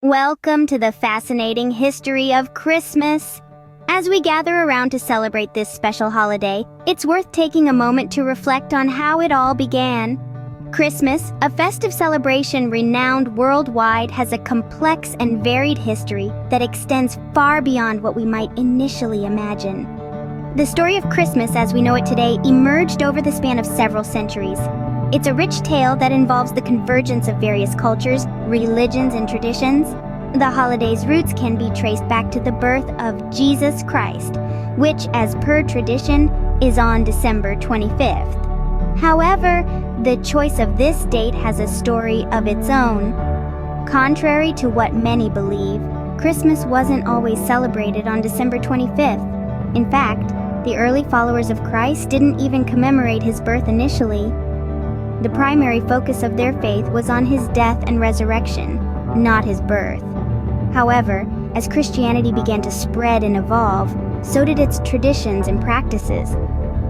Welcome to the fascinating history of Christmas. As we gather around to celebrate this special holiday, it's worth taking a moment to reflect on how it all began. Christmas, a festive celebration renowned worldwide, has a complex and varied history that extends far beyond what we might initially imagine. The story of Christmas as we know it today emerged over the span of several centuries. It's a rich tale that involves the convergence of various cultures, religions, and traditions. The holiday's roots can be traced back to the birth of Jesus Christ, which, as per tradition, is on December 25th. However, the choice of this date has a story of its own. Contrary to what many believe, Christmas wasn't always celebrated on December 25th. In fact, the early followers of Christ didn't even commemorate his birth initially. The primary focus of their faith was on his death and resurrection, not his birth. However, as Christianity began to spread and evolve, so did its traditions and practices.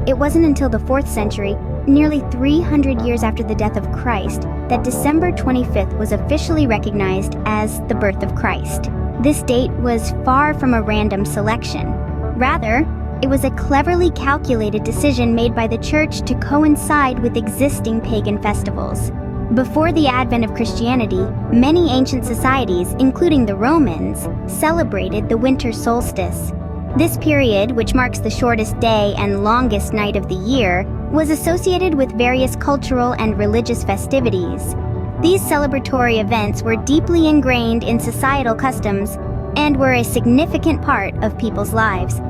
It wasn't until the 4th century, nearly 300 years after the death of Christ, that December 25th was officially recognized as the birth of Christ. This date was far from a random selection. Rather, it was a cleverly calculated decision made by the Church to coincide with existing pagan festivals. Before the advent of Christianity, many ancient societies, including the Romans, celebrated the winter solstice. This period, which marks the shortest day and longest night of the year, was associated with various cultural and religious festivities. These celebratory events were deeply ingrained in societal customs and were a significant part of people's lives.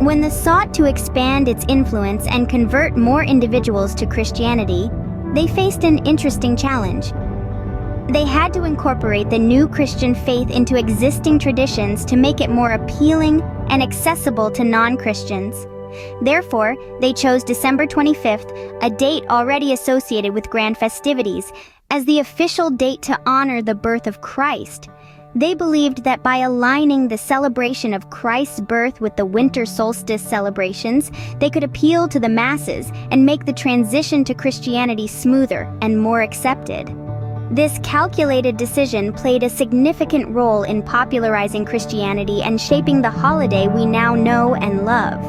When they sought to expand its influence and convert more individuals to Christianity, they faced an interesting challenge. They had to incorporate the new Christian faith into existing traditions to make it more appealing and accessible to non-Christians. Therefore, they chose December 25th, a date already associated with grand festivities, as the official date to honor the birth of Christ. They believed that by aligning the celebration of Christ's birth with the winter solstice celebrations, they could appeal to the masses and make the transition to Christianity smoother and more accepted. This calculated decision played a significant role in popularizing Christianity and shaping the holiday we now know and love.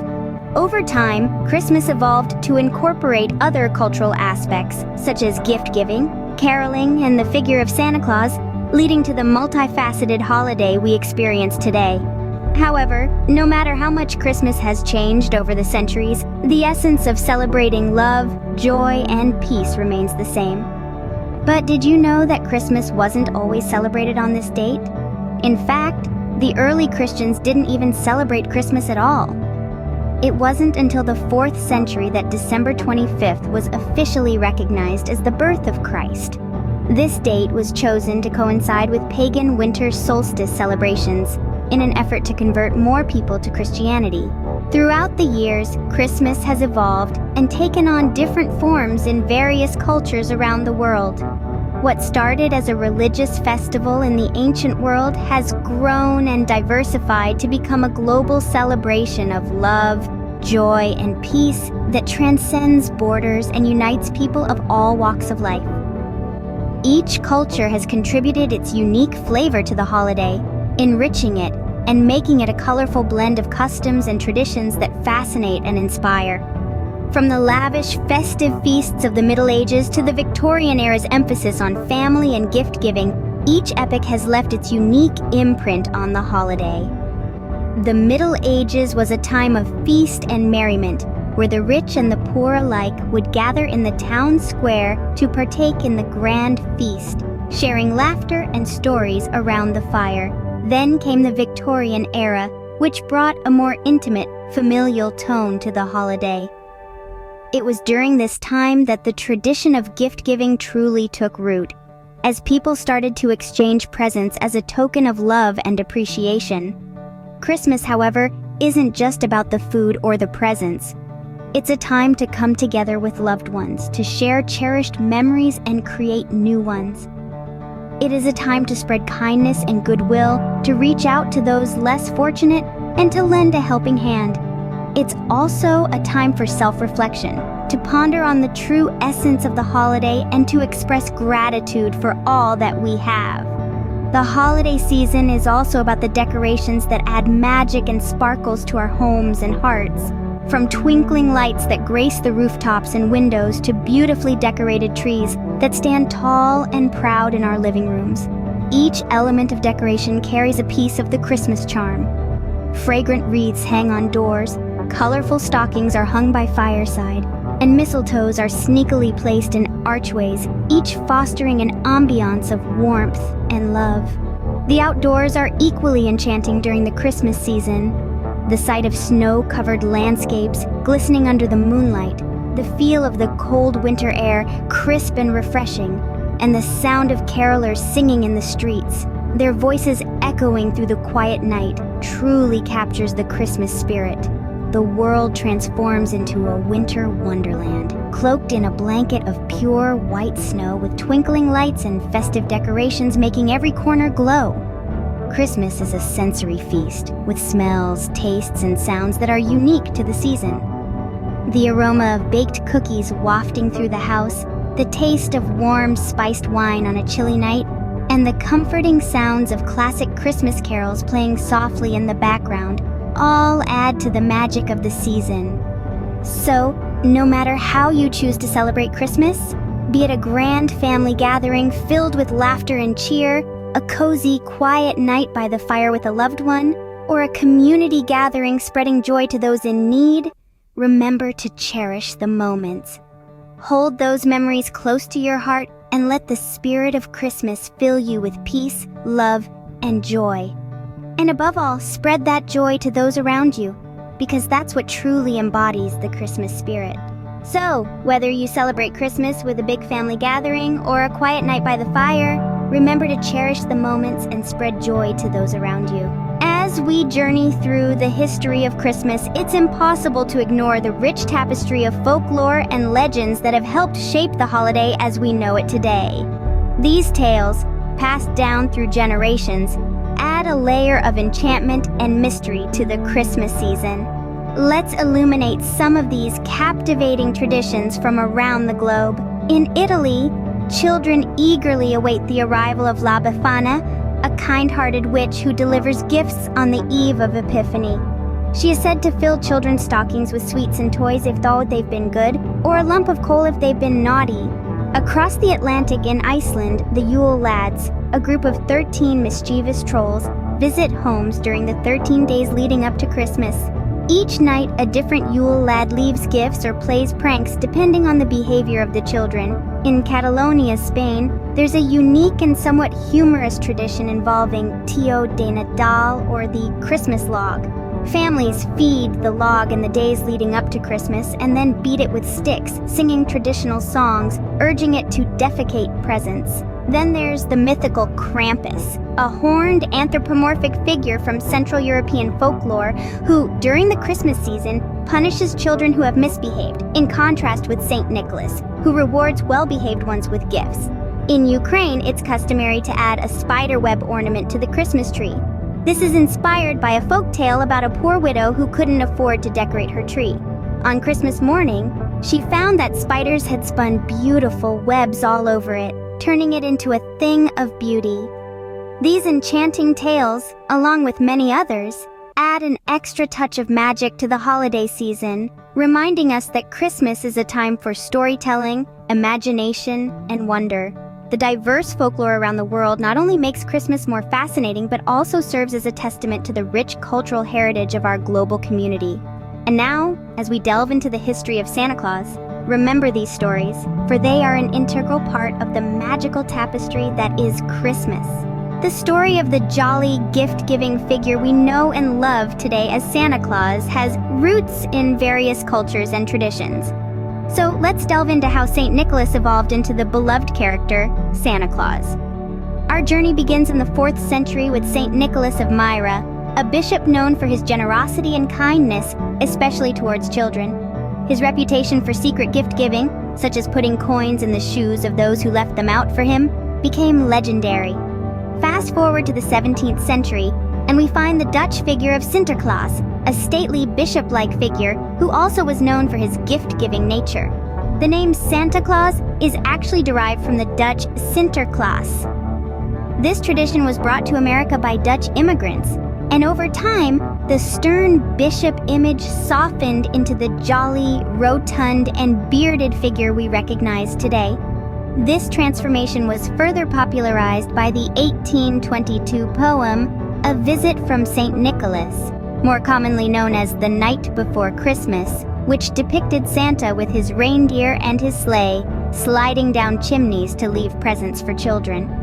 Over time, Christmas evolved to incorporate other cultural aspects, such as gift-giving, caroling, and the figure of Santa Claus, leading to the multifaceted holiday we experience today. However, no matter how much Christmas has changed over the centuries, the essence of celebrating love, joy, and peace remains the same. But did you know that Christmas wasn't always celebrated on this date? In fact, the early Christians didn't even celebrate Christmas at all. It wasn't until the 4th century that December 25th was officially recognized as the birth of Christ. This date was chosen to coincide with pagan winter solstice celebrations in an effort to convert more people to Christianity. Throughout the years, Christmas has evolved and taken on different forms in various cultures around the world. What started as a religious festival in the ancient world has grown and diversified to become a global celebration of love, joy, and peace that transcends borders and unites people of all walks of life. Each culture has contributed its unique flavor to the holiday, enriching it and making it a colorful blend of customs and traditions that fascinate and inspire. From the lavish, festive feasts of the Middle Ages to the Victorian era's emphasis on family and gift-giving, each epoch has left its unique imprint on the holiday. The Middle Ages was a time of feast and merriment, where the rich and the poor alike would gather in the town square to partake in the grand feast, sharing laughter and stories around the fire. Then came the Victorian era, which brought a more intimate, familial tone to the holiday. It was during this time that the tradition of gift-giving truly took root, as people started to exchange presents as a token of love and appreciation. Christmas, however, isn't just about the food or the presents. It's a time to come together with loved ones, to share cherished memories and create new ones. It is a time to spread kindness and goodwill, to reach out to those less fortunate, and to lend a helping hand. It's also a time for self-reflection, to ponder on the true essence of the holiday and to express gratitude for all that we have. The holiday season is also about the decorations that add magic and sparkles to our homes and hearts. From twinkling lights that grace the rooftops and windows to beautifully decorated trees that stand tall and proud in our living rooms. Each element of decoration carries a piece of the Christmas charm. Fragrant wreaths hang on doors, colorful stockings are hung by fireside, and mistletoes are sneakily placed in archways, each fostering an ambiance of warmth and love. The outdoors are equally enchanting during the Christmas season. The sight of snow-covered landscapes glistening under the moonlight, the feel of the cold winter air crisp and refreshing, and the sound of carolers singing in the streets, their voices echoing through the quiet night, truly captures the Christmas spirit. The world transforms into a winter wonderland, cloaked in a blanket of pure white snow with twinkling lights and festive decorations making every corner glow. Christmas is a sensory feast, with smells, tastes, and sounds that are unique to the season. The aroma of baked cookies wafting through the house, the taste of warm, spiced wine on a chilly night, and the comforting sounds of classic Christmas carols playing softly in the background all add to the magic of the season. So, no matter how you choose to celebrate Christmas, be it a grand family gathering filled with laughter and cheer, a cozy, quiet night by the fire with a loved one, or a community gathering spreading joy to those in need, remember to cherish the moments. Hold those memories close to your heart and let the spirit of Christmas fill you with peace, love, and joy. And above all, spread that joy to those around you, because that's what truly embodies the Christmas spirit. So, whether you celebrate Christmas with a big family gathering or a quiet night by the fire, remember to cherish the moments and spread joy to those around you. As we journey through the history of Christmas, it's impossible to ignore the rich tapestry of folklore and legends that have helped shape the holiday as we know it today. These tales, passed down through generations, add a layer of enchantment and mystery to the Christmas season. Let's illuminate some of these captivating traditions from around the globe. In Italy, children eagerly await the arrival of La Befana, a kind-hearted witch who delivers gifts on the eve of Epiphany. She is said to fill children's stockings with sweets and toys if they've been good, or a lump of coal if they've been naughty. Across the Atlantic in Iceland, the Yule Lads, a group of 13 mischievous trolls, visit homes during the 13 days leading up to Christmas. Each night, a different Yule lad leaves gifts or plays pranks depending on the behavior of the children. In Catalonia, Spain, there's a unique and somewhat humorous tradition involving Tio de Nadal, or the Christmas log. Families feed the log in the days leading up to Christmas and then beat it with sticks, singing traditional songs, urging it to defecate presents. Then there's the mythical Krampus, a horned anthropomorphic figure from Central European folklore who, during the Christmas season, punishes children who have misbehaved, in contrast with Saint Nicholas, who rewards well-behaved ones with gifts. In Ukraine, it's customary to add a spider web ornament to the Christmas tree. This is inspired by a folk tale about a poor widow who couldn't afford to decorate her tree. On Christmas morning, she found that spiders had spun beautiful webs all over it, turning it into a thing of beauty. These enchanting tales, along with many others, add an extra touch of magic to the holiday season, reminding us that Christmas is a time for storytelling, imagination, and wonder. The diverse folklore around the world not only makes Christmas more fascinating, but also serves as a testament to the rich cultural heritage of our global community. And now, as we delve into the history of Santa Claus, remember these stories, for they are an integral part of the magical tapestry that is Christmas. The story of the jolly, gift-giving figure we know and love today as Santa Claus has roots in various cultures and traditions. So let's delve into how St. Nicholas evolved into the beloved character, Santa Claus. Our journey begins in the 4th century with St. Nicholas of Myra, a bishop known for his generosity and kindness, especially towards children. His reputation for secret gift-giving, such as putting coins in the shoes of those who left them out for him, became legendary. Fast forward to the 17th century, and we find the Dutch figure of Sinterklaas, a stately bishop-like figure who also was known for his gift-giving nature. The name Santa Claus is actually derived from the Dutch Sinterklaas, This tradition was brought to America by Dutch immigrants, and over time, the stern bishop image softened into the jolly, rotund, and bearded figure we recognize today. This transformation was further popularized by the 1822 poem, A Visit from St. Nicholas, more commonly known as The Night Before Christmas, which depicted Santa with his reindeer and his sleigh sliding down chimneys to leave presents for children.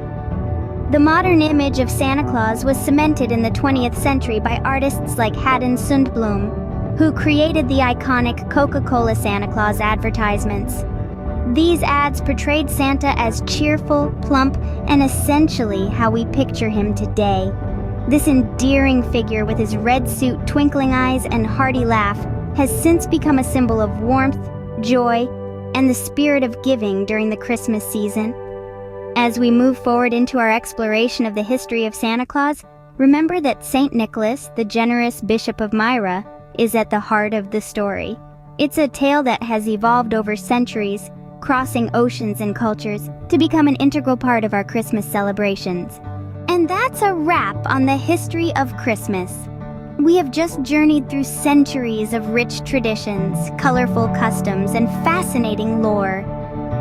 The modern image of Santa Claus was cemented in the 20th century by artists like Haddon Sundblom, who created the iconic Coca-Cola Santa Claus advertisements. These ads portrayed Santa as cheerful, plump, and essentially how we picture him today. This endearing figure with his red suit, twinkling eyes, and hearty laugh has since become a symbol of warmth, joy, and the spirit of giving during the Christmas season. As we move forward into our exploration of the history of Santa Claus, remember that St. Nicholas, the generous Bishop of Myra, is at the heart of the story. It's a tale that has evolved over centuries, crossing oceans and cultures, to become an integral part of our Christmas celebrations. And that's a wrap on the history of Christmas. We have just journeyed through centuries of rich traditions, colorful customs, and fascinating lore.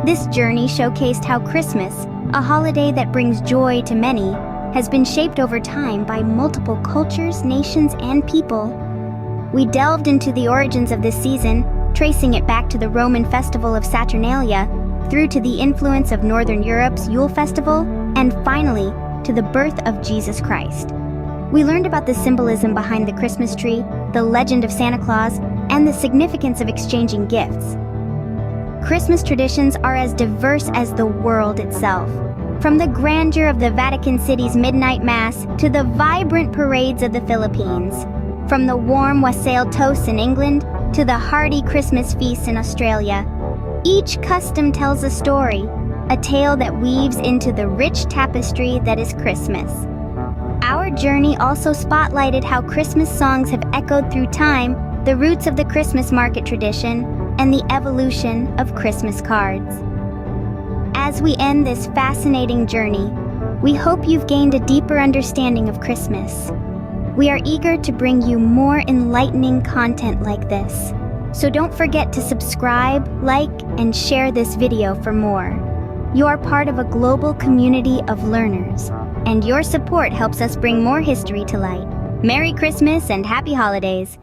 This journey showcased how Christmas, a holiday that brings joy to many, has been shaped over time by multiple cultures, nations, and people. We delved into the origins of this season, tracing it back to the Roman festival of Saturnalia, through to the influence of Northern Europe's Yule Festival, and finally, to the birth of Jesus Christ. We learned about the symbolism behind the Christmas tree, the legend of Santa Claus, and the significance of exchanging gifts. Christmas traditions are as diverse as the world itself. From the grandeur of the Vatican City's midnight mass to the vibrant parades of the Philippines. From the warm wassail toasts in England to the hearty Christmas feasts in Australia. Each custom tells a story, a tale that weaves into the rich tapestry that is Christmas. Our journey also spotlighted how Christmas songs have echoed through time, the roots of the Christmas market tradition, and the evolution of Christmas cards. As we end this fascinating journey, we hope you've gained a deeper understanding of Christmas. We are eager to bring you more enlightening content like this, so don't forget to subscribe, like, and share this video for more. You are part of a global community of learners, and your support helps us bring more history to light. Merry Christmas and Happy Holidays!